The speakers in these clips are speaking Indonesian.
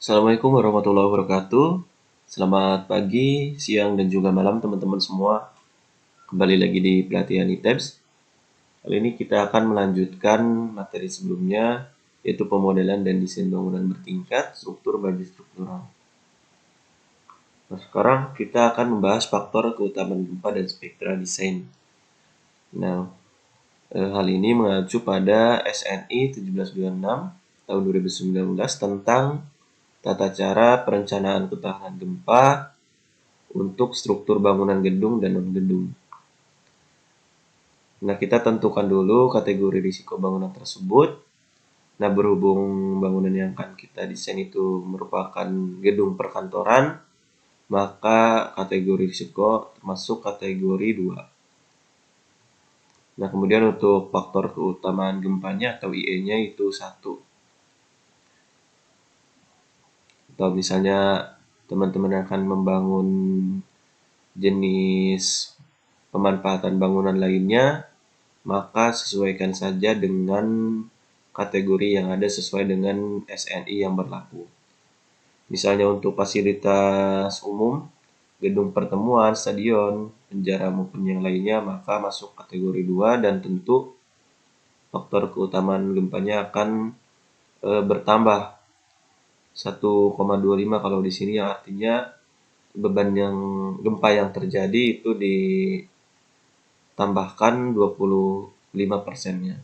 Assalamualaikum warahmatullahi wabarakatuh. Selamat pagi, siang, dan juga malam teman-teman semua. Kembali lagi di pelatihan ITEBS. Kali ini kita akan melanjutkan materi sebelumnya, yaitu pemodelan dan desain bangunan bertingkat, struktur bagi struktural. Nah, sekarang kita akan membahas faktor keutamaan gempa dan spektra desain. Nah, hal ini mengacu pada SNI 1726 tahun 2019 tentang tata cara perencanaan ketahanan gempa untuk struktur bangunan gedung dan non-gedung. Nah, kita tentukan dulu kategori risiko bangunan tersebut. Nah, berhubung bangunan yang akan kita desain itu merupakan gedung perkantoran, maka kategori risiko termasuk kategori 2. Nah, kemudian untuk faktor keutamaan gempanya atau IE-nya itu 1. Atau misalnya teman-teman akan membangun jenis pemanfaatan bangunan lainnya, maka sesuaikan saja dengan kategori yang ada sesuai dengan SNI yang berlaku. Misalnya untuk fasilitas umum, gedung pertemuan, stadion, penjara maupun yang lainnya, maka masuk kategori 2 dan tentu faktor keutamaan gempanya akan bertambah 1,25 kalau di sini, yang artinya beban yang gempa yang terjadi itu ditambahkan 25%-nya.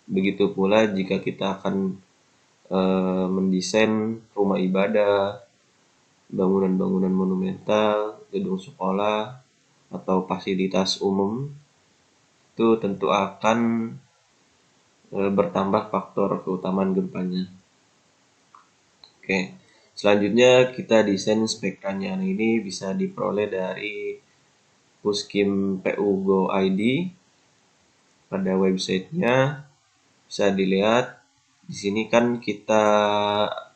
Begitu pula jika kita akan mendesain rumah ibadah, bangunan-bangunan monumental, gedung sekolah, atau fasilitas umum, itu tentu akan bertambah faktor keutamaan gempanya. Oke, selanjutnya kita desain spektranya. Nah, ini bisa diperoleh dari Puskim PU Go ID. Pada websitenya bisa dilihat. Di sini kan kita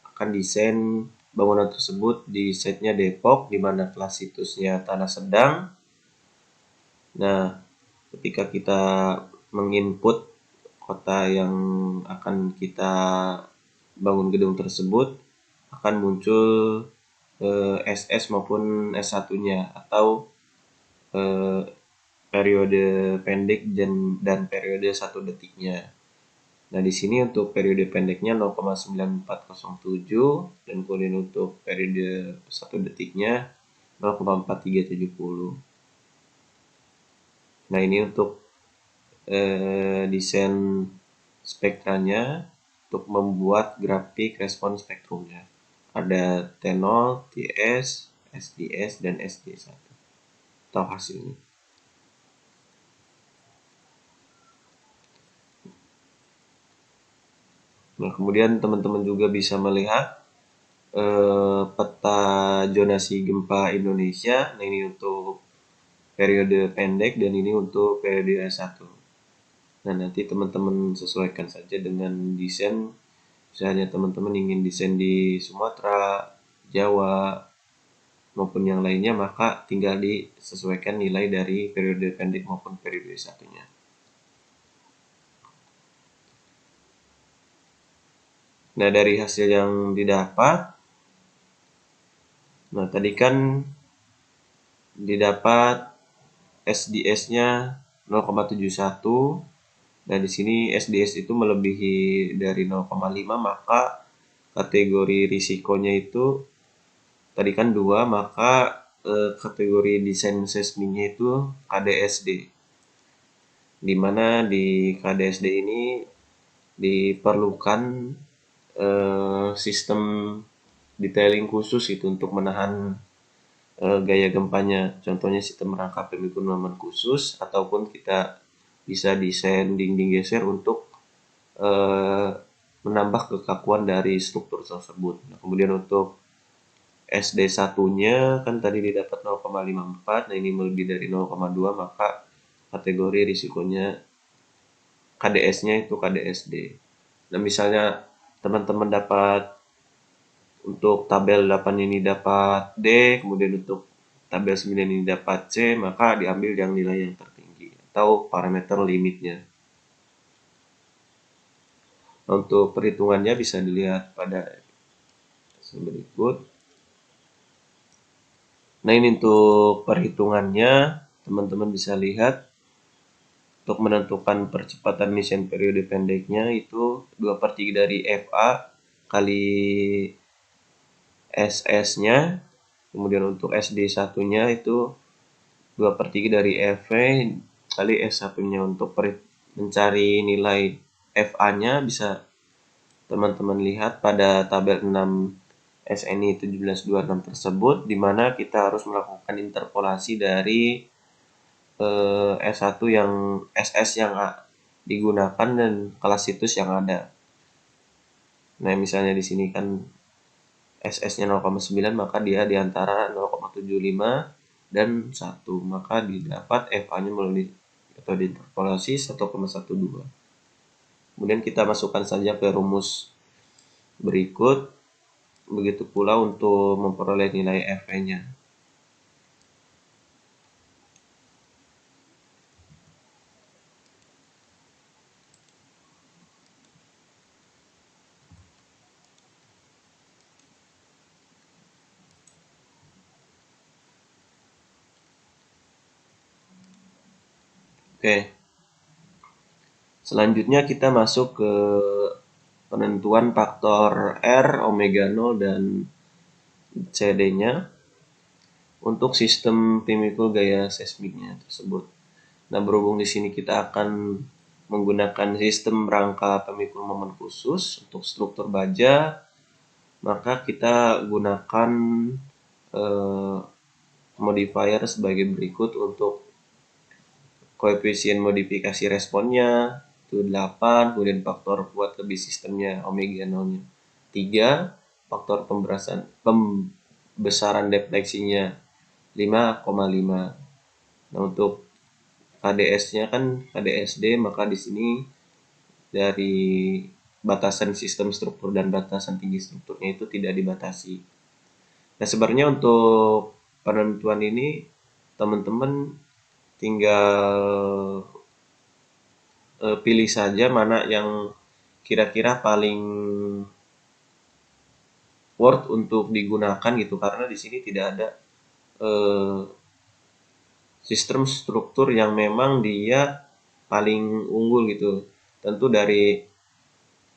akan desain bangunan tersebut di setnya Depok, di mana kelas situsnya tanah sedang. Nah, ketika kita menginput kota yang akan kita bangun gedung tersebut, akan muncul SS maupun S1-nya atau periode pendek dan periode 1 detiknya. Nah, di sini untuk periode pendeknya 0,9407 dan kemudian untuk periode 1 detiknya 0,4370. Nah, ini untuk desain spektranya untuk membuat grafik respon spektrumnya. Ada T0, TS, SDS, dan SD1. Atau hasilnya. Nah, kemudian teman-teman juga bisa melihat peta zonasi gempa Indonesia. Nah, ini untuk periode pendek dan ini untuk periode S1. Nah, nanti teman-teman sesuaikan saja dengan desain. Misalnya teman-teman ingin desain di Sumatera, Jawa, maupun yang lainnya, maka tinggal disesuaikan nilai dari periode pendek maupun periode S1-nya. Nah, dari hasil yang didapat, nah tadi kan didapat SDS-nya 0,71. Nah, di sini SDS itu melebihi dari 0,5, maka kategori risikonya itu tadi kan 2, maka kategori desain seismiknya itu KDSD. Di mana di KDSD ini diperlukan sistem detailing khusus itu untuk menahan gaya gempanya. Contohnya sistem rangka pemikul momen khusus, ataupun kita bisa desain dinding geser untuk menambah kekakuan dari struktur tersebut. Nah, kemudian untuk SD1-nya kan tadi didapat 0,54, nah ini lebih dari 0,2, maka kategori risikonya KDS-nya itu KDSD. Nah, misalnya teman-teman dapat untuk tabel 8 ini dapat D, kemudian untuk tabel 9 ini dapat C, maka diambil yang nilai yang tertinggi atau parameter limitnya. Untuk perhitungannya bisa dilihat pada berikut. Nah, ini untuk perhitungannya, teman-teman bisa lihat. Untuk menentukan percepatan mesin periode pendeknya itu 2/3 dari FA kali SS-nya. Kemudian untuk SD1-nya itu 2/3 dari FV kali S1-nya. Untuk mencari nilai FA-nya bisa teman-teman lihat pada tabel 6 SNI 1726 tersebut, di mana kita harus melakukan interpolasi dari S1 yang SS yang digunakan dan kelas situs yang ada. Nah, misalnya di sini kan SS-nya 0,9, maka dia di antara 0,75 dan 1. Maka didapat FA-nya melalui metode interpolasi 1,12. Kemudian kita masukkan saja ke rumus berikut. Begitu pula untuk memperoleh nilai FV-nya. Oke. Selanjutnya kita masuk ke penentuan faktor R, omega 0, dan CD-nya untuk sistem pemikul gaya seismiknya tersebut. Nah, berhubung di sini kita akan menggunakan sistem rangka pemikul momen khusus untuk struktur baja, maka kita gunakan modifier sebagai berikut. Untuk koefisien modifikasi responnya itu 8, kemudian faktor kuat lebih sistemnya omega 0-nya 3, faktor pembesaran defleksinya 5,5. Nah, untuk KDS-nya kan KDSD, maka di sini dari batasan sistem struktur dan batasan tinggi strukturnya itu tidak dibatasi. Nah, sebenarnya untuk penentuan ini teman-teman tinggal pilih saja mana yang kira-kira paling worth untuk digunakan gitu, karena di sini tidak ada sistem struktur yang memang dia paling unggul gitu. Tentu dari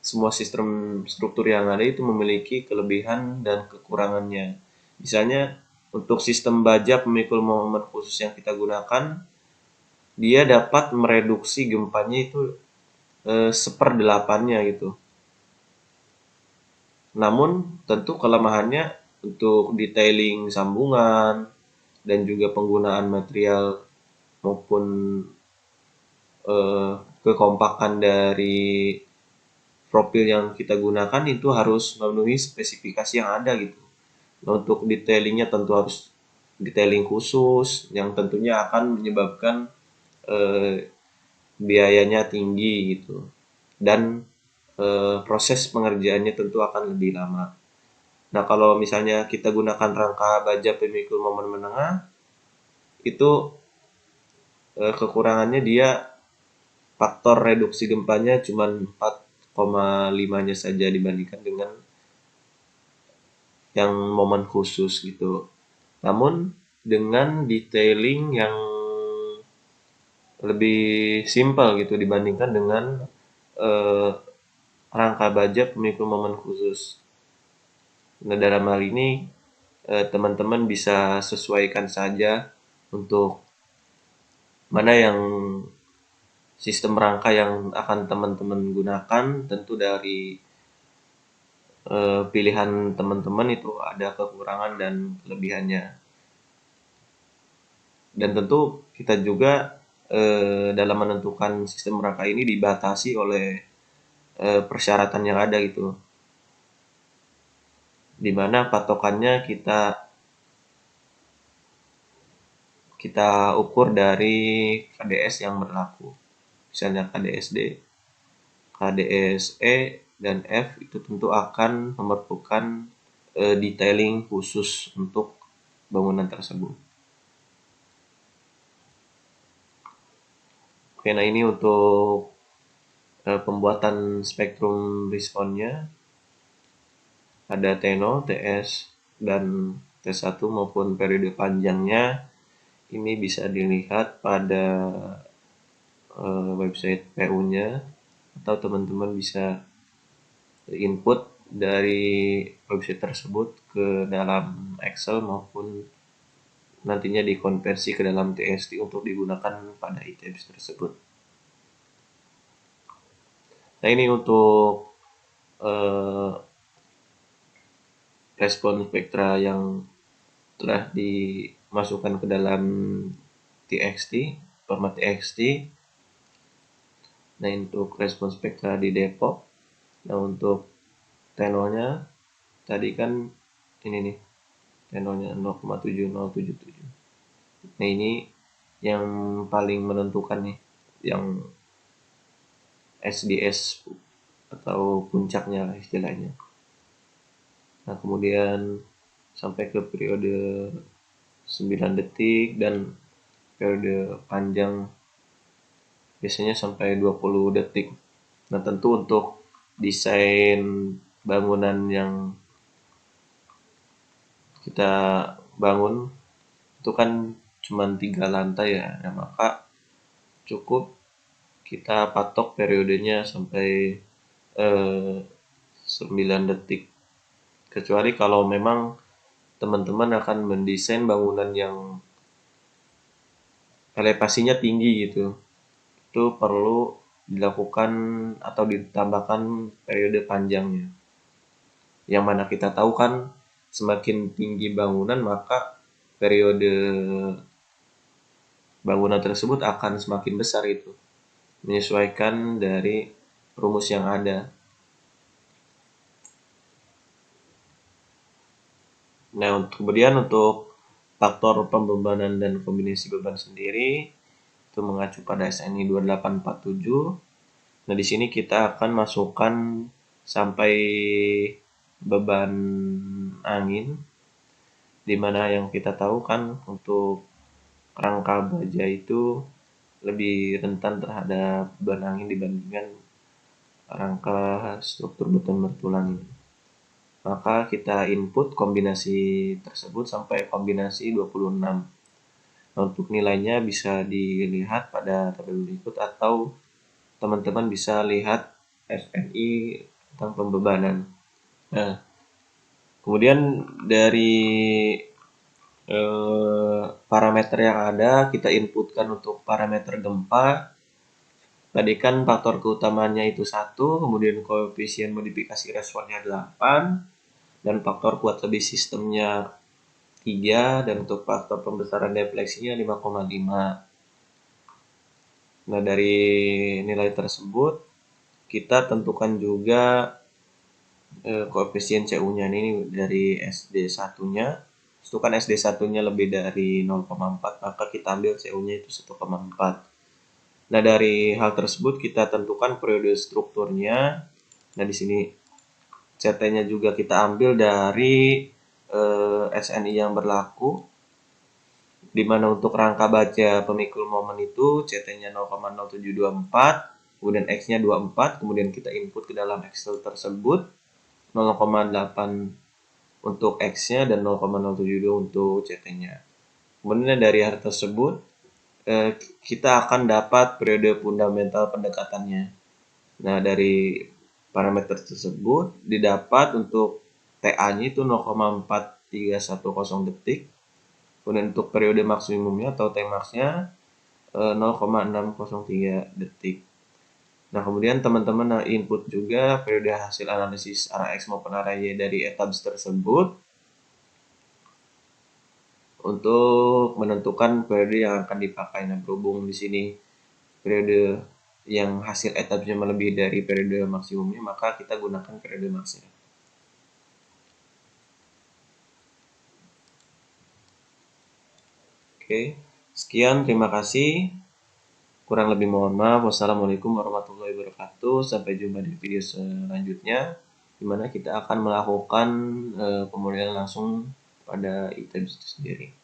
semua sistem struktur yang ada itu memiliki kelebihan dan kekurangannya. Misalnya untuk sistem baja pemikul momen khusus yang kita gunakan, dia dapat mereduksi gempanya itu 1/8-nya gitu. Namun tentu kelemahannya untuk detailing sambungan dan juga penggunaan material maupun kekompakan dari profil yang kita gunakan itu harus memenuhi spesifikasi yang ada gitu. Nah, untuk detailingnya tentu harus detailing khusus yang tentunya akan menyebabkan biayanya tinggi gitu, dan proses pengerjaannya tentu akan lebih lama. Nah, kalau misalnya kita gunakan rangka baja pemikul momen menengah, itu kekurangannya dia faktor reduksi gempanya cuma 4,5-nya saja dibandingkan dengan yang momen khusus gitu. Namun dengan detailing yang lebih simpel gitu dibandingkan dengan rangka baja pemikul momen khusus. Nah, dalam hal ini teman-teman bisa sesuaikan saja untuk mana yang sistem rangka yang akan teman-teman gunakan. Tentu dari pilihan teman-teman itu ada kekurangan dan kelebihannya. Dan tentu kita juga dalam menentukan sistem rangka ini dibatasi oleh persyaratan yang ada gitu, di mana patokannya kita ukur dari KDS yang berlaku. Misalnya KDSD, KDSE, dan F itu tentu akan memerlukan detailing khusus untuk bangunan tersebut. Oke, nah ini untuk pembuatan spektrum responnya. ada T0, TS, dan T1 maupun periode panjangnya. Ini bisa dilihat pada website PU-nya, atau teman-teman bisa input dari website tersebut ke dalam Excel maupun nantinya dikonversi ke dalam TST untuk digunakan pada items tersebut. Nah, ini untuk respon spektra yang telah dimasukkan ke dalam TXT, format TXT. Nah, untuk respon spektra di Depok. Nah, untuk tenornya tadi kan ini nih, tenornya 0,7077. Nah, ini yang paling menentukan nih, yang SDS atau puncaknya lah istilahnya. Nah, kemudian sampai ke periode 9 detik dan periode panjang biasanya sampai 20 detik. Nah, tentu untuk desain bangunan yang kita bangun itu kan cuma 3 lantai ya. Nah, maka cukup kita patok periodenya sampai 9 detik. Kecuali kalau memang teman-teman akan mendesain bangunan yang elevasinya tinggi gitu. Itu perlu dilakukan atau ditambahkan periode panjangnya. Yang mana kita tahu kan semakin tinggi bangunan maka periode bangunan tersebut akan semakin besar itu. Menyesuaikan dari rumus yang ada. Nah, kemudian untuk faktor pembebanan dan kombinasi beban sendiri itu mengacu pada SNI 2847. Nah, di sini kita akan masukkan sampai beban angin, di mana yang kita tahu kan untuk rangka baja itu lebih rentan terhadap beban angin dibandingkan rangka struktur beton bertulang ini. Maka kita input kombinasi tersebut sampai kombinasi 26. Nah, untuk nilainya bisa dilihat pada tabel berikut atau teman-teman bisa lihat SNI tentang pembebanan. Nah, kemudian dari parameter yang ada kita inputkan untuk parameter gempa. Tadi kan faktor keutamanya itu 1, kemudian koefisien modifikasi responnya 8, dan faktor kuat lebih sistemnya 3, dan untuk faktor pembesaran defleksinya 5,5. Nah, dari nilai tersebut kita tentukan juga koefisien CU-nya ini dari SD1-nya. Itu kan SD1-nya lebih dari 0,4, maka kita ambil CU-nya itu 1,4. Nah, dari hal tersebut kita tentukan periode strukturnya. Nah, di sini CT-nya juga kita ambil dari SNI yang berlaku, di mana untuk rangka baja pemikul momen itu CT-nya 0,0724, kemudian X-nya 24, kemudian kita input ke dalam Excel tersebut 0,8 untuk X-nya dan 0,072 untuk CT-nya. Kemudian dari hal tersebut kita akan dapat periode fundamental pendekatannya. Nah, dari parameter tersebut didapat untuk TA-nya itu 0,4310 detik. Kemudian untuk periode maksimumnya atau Tmax-nya 0,603 detik. Nah, kemudian teman-teman input juga periode hasil analisis arah X maupun arah Y dari etaps tersebut untuk menentukan periode yang akan dipakai. Nah, berhubung di sini periode yang hasil etapnya melebihi dari periode maksimumnya, maka kita gunakan periode maksimum. Oke, sekian, terima kasih. Kurang lebih mohon maaf. Wassalamualaikum warahmatullahi wabarakatuh. Sampai jumpa di video selanjutnya, di mana kita akan melakukan pemulihan langsung pada item itu sendiri.